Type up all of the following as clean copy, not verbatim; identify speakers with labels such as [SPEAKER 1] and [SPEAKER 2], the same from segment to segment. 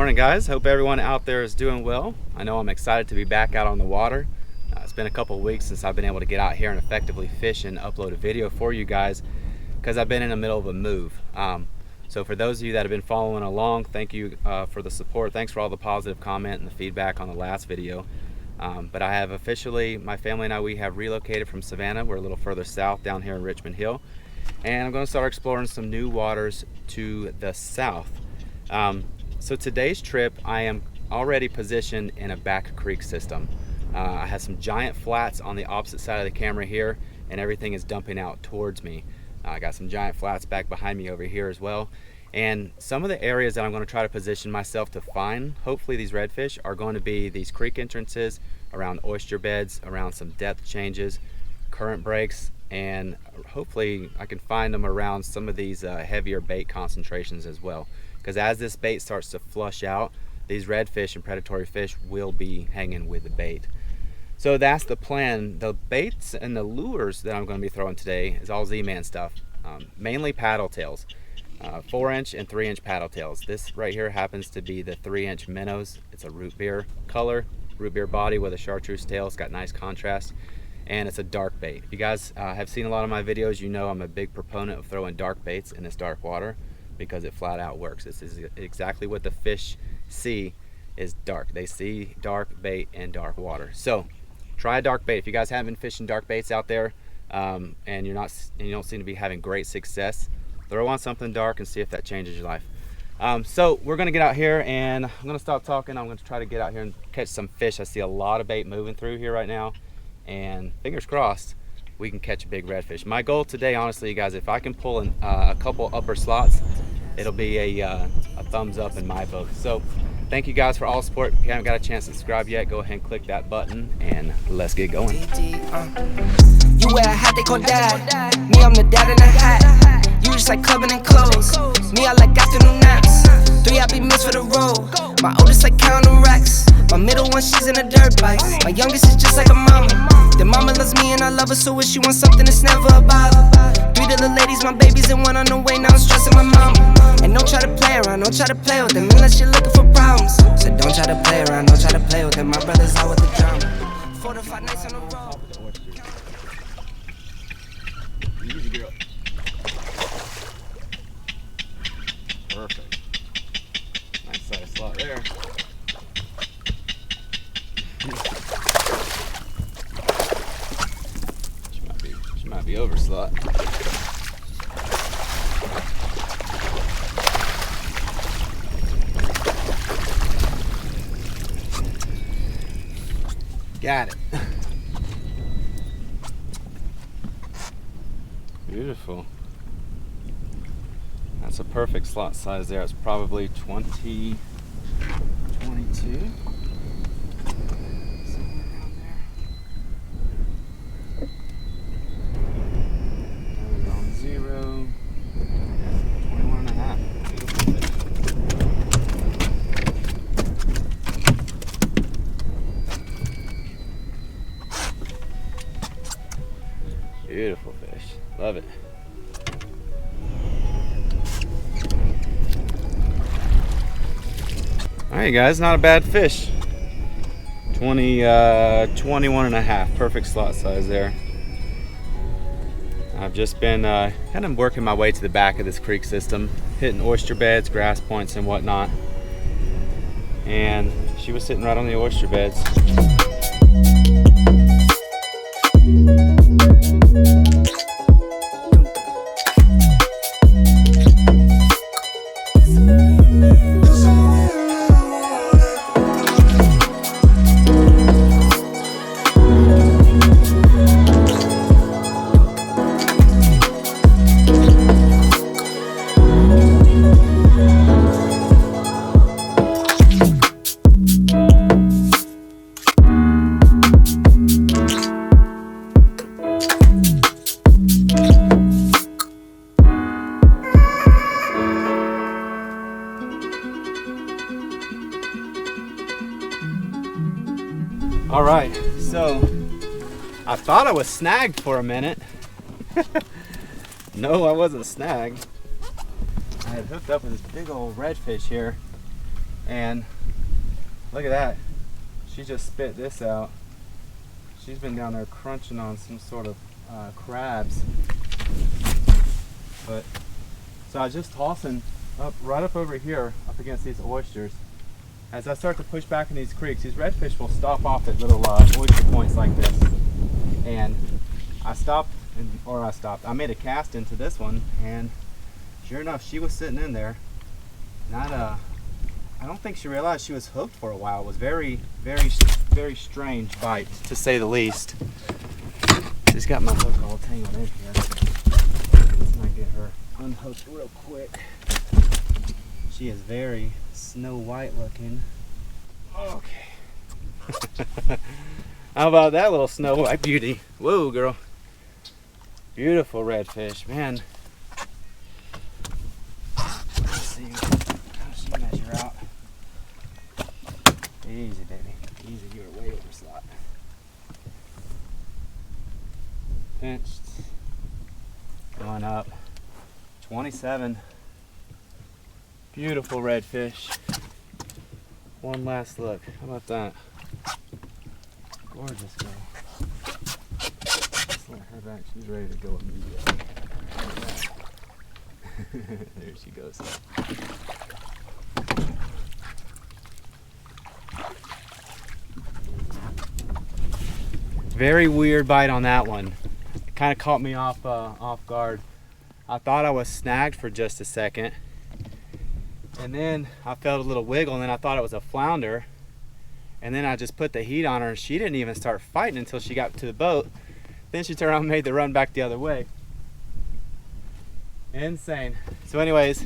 [SPEAKER 1] morning, guys. Hope everyone out there is doing well. I know I'm excited to be back out on the water. It's been a couple of weeks since I've been able to get out here and effectively fish and upload a video for you guys because I've been in the middle of a move. So for those of you that have been following along, thank you for the support. Thanks for all the positive comment and the feedback on the last video. But I have officially, my family and I, we have relocated from Savannah. We're a little further south down here in Richmond Hill. And I'm going to start exploring some new waters to the south. So today's trip, I am already positioned in a back creek system. I have some giant flats on the opposite side of the camera here, and everything is dumping out towards me. I got some giant flats back behind me over here as well. And some of the areas that I'm going to try to position myself to find, hopefully these redfish, are going to be these creek entrances, around oyster beds, around some depth changes, current breaks, and hopefully I can find them around some of these heavier bait concentrations as well. Because as this bait starts to flush out, these redfish and predatory fish will be hanging with the bait. So that's the plan. The baits and the lures that I'm going to be throwing today is all Z-Man stuff, mainly paddle tails, 4-inch and 3-inch paddle tails. This right here happens to be the 3-inch minnows. It's a root beer color, root beer body with a chartreuse tail. It's got nice contrast, and it's a dark bait. If you guys have seen a lot of my videos, you know I'm a big proponent of throwing dark baits in this dark water because it flat out works. This is exactly what the fish see, is dark. They see dark bait and dark water. So try a dark bait. If you guys haven't been fishing dark baits out there and you don't seem to be having great success, throw on something dark and see if that changes your life. So we're gonna get out here and I'm gonna stop talking. I'm gonna try to get out here and catch some fish. I see a lot of bait moving through here right now, and fingers crossed we can catch a big redfish. My goal today, honestly, you guys, if I can pull in a couple upper slots, it'll be a thumbs up in my book. So thank you guys for all the support. If you haven't got a chance to subscribe yet, go ahead and click that button and let's get going.
[SPEAKER 2] You wear a hat they call dad. Me, I'm the dad in a hat. You just like clubbing and clothes. Me, I like afternoon naps. 3 I be missed for the road. My oldest like counting racks. My middle one, she's in a dirt bike. My youngest is just like a mama. The mama loves me and I love her, so if she wants something, it's never a bother. 3 little ladies, my babies, and 1 on the way. Now I'm stressing my mama. And don't try to play around, don't try to play with them unless you're looking for problems. So don't try to play around, don't try to play with them. My brother's out with the drama. 4 to 5 nights on the road.
[SPEAKER 1] Easy girl. Perfect. Nice size slot there. She might be over slot. Got it. Beautiful. That's a perfect slot size there. It's probably 20, 22. Somewhere around there. That was on 0. 21 and a half. Beautiful fish. Love it. Alright guys, not a bad fish. 21 and a half. Perfect slot size there. I've just been kind of working my way to the back of this creek system, hitting oyster beds, grass points and whatnot. And she was sitting right on the oyster beds. All right, so I thought I was snagged for a minute. No, I wasn't snagged. I had hooked up with this big old redfish here And look at that. She just spit this out. She's been down there crunching on some sort of crabs. But so I was just tossing right up over here up against these oysters. As I start to push back in these creeks, these redfish will stop off at little oyster points like this. And I I made a cast into this one, and sure enough, she was sitting in there. And I don't think she realized she was hooked for a while. It was very, very, very strange bite, to say the least. She's got my hook all tangled in here. Let's not get her unhooked real quick. She is very snow white looking. Okay. How about that little snow white beauty? Whoa, girl. Beautiful redfish, man. Let's see how she measure out. Easy, baby. Easy, you are way over slot. Pinched. Going up. 27. Beautiful redfish. One last look. How about that? Gorgeous girl. Let's let her back. She's ready to go immediately. There she goes. Very weird bite on that one. It kind of caught me off guard. I thought I was snagged for just a second, and then I felt a little wiggle, and then I thought it was a flounder, and then I just put the heat on her, and she didn't even start fighting until she got to the boat. Then she turned around and made the run back the other way. Insane. So anyways,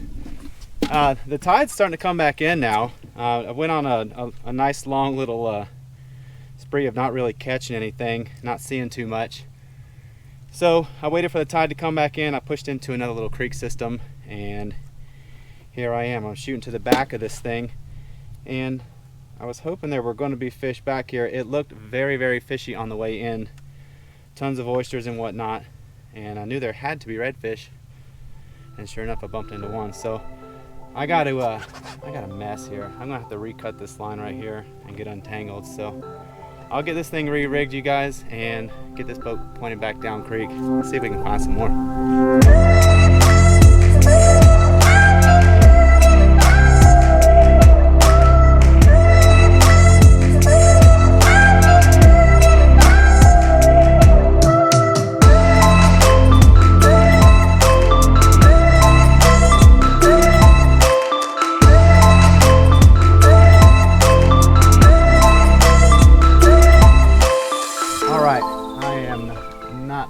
[SPEAKER 1] the tide's starting to come back in now. I went on a nice long little spree of not really catching anything, not seeing too much. So I waited for the tide to come back in. I pushed into another little creek system, and here I am. I'm shooting to the back of this thing, and I was hoping there were going to be fish back here. It looked very, very fishy on the way in. Tons of oysters and whatnot, and I knew there had to be redfish, and sure enough I bumped into one. So I got a mess here. I'm gonna have to recut this line right here and get untangled. So I'll get this thing re-rigged, you guys, and get this boat pointed back down creek. Let's see if we can find some more.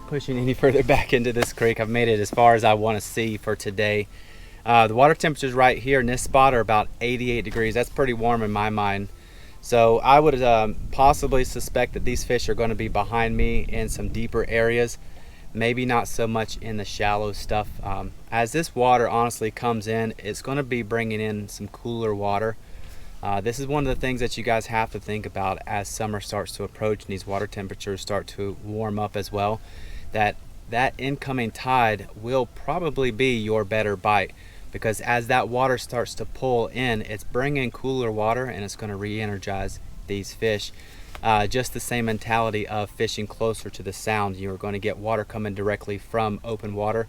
[SPEAKER 1] Pushing any further back into this creek. I've made it as far as I want to see for today. The water temperatures right here in this spot are about 88 degrees. That's pretty warm in my mind. So I would possibly suspect that these fish are going to be behind me in some deeper areas, maybe not so much in the shallow stuff. As this water honestly comes in, it's going to be bringing in some cooler water. This is one of the things that you guys have to think about as summer starts to approach and these water temperatures start to warm up as well. That incoming tide will probably be your better bite, because as that water starts to pull in, it's bringing cooler water and it's going to re-energize these fish. Just the same mentality of fishing closer to the sound. You're going to get water coming directly from open water,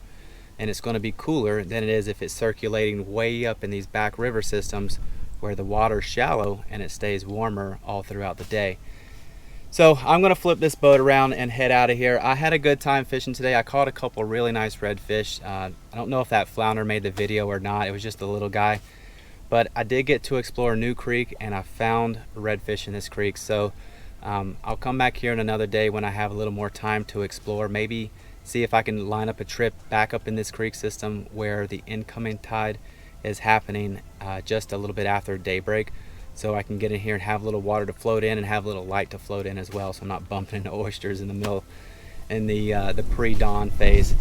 [SPEAKER 1] and it's going to be cooler than it is if it's circulating way up in these back river systems where the water's shallow and it stays warmer all throughout the day. So I'm gonna flip this boat around and head out of here. I had a good time fishing today. I caught a couple really nice redfish. I don't know if that flounder made the video or not. It was just a little guy. But I did get to explore a new creek, and I found redfish in this creek. So I'll come back here in another day when I have a little more time to explore. Maybe see if I can line up a trip back up in this creek system where the incoming tide is happening just a little bit after daybreak. So I can get in here and have a little water to float in and have a little light to float in as well, so I'm not bumping into oysters in the middle in the pre-dawn phase.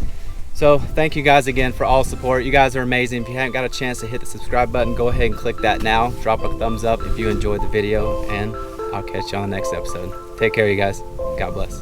[SPEAKER 1] So thank you guys again for all support. You guys are amazing. If you haven't got a chance to hit the subscribe button, go ahead and click that now. Drop a thumbs up if you enjoyed the video, and I'll catch you on the next episode. Take care, you guys. God bless.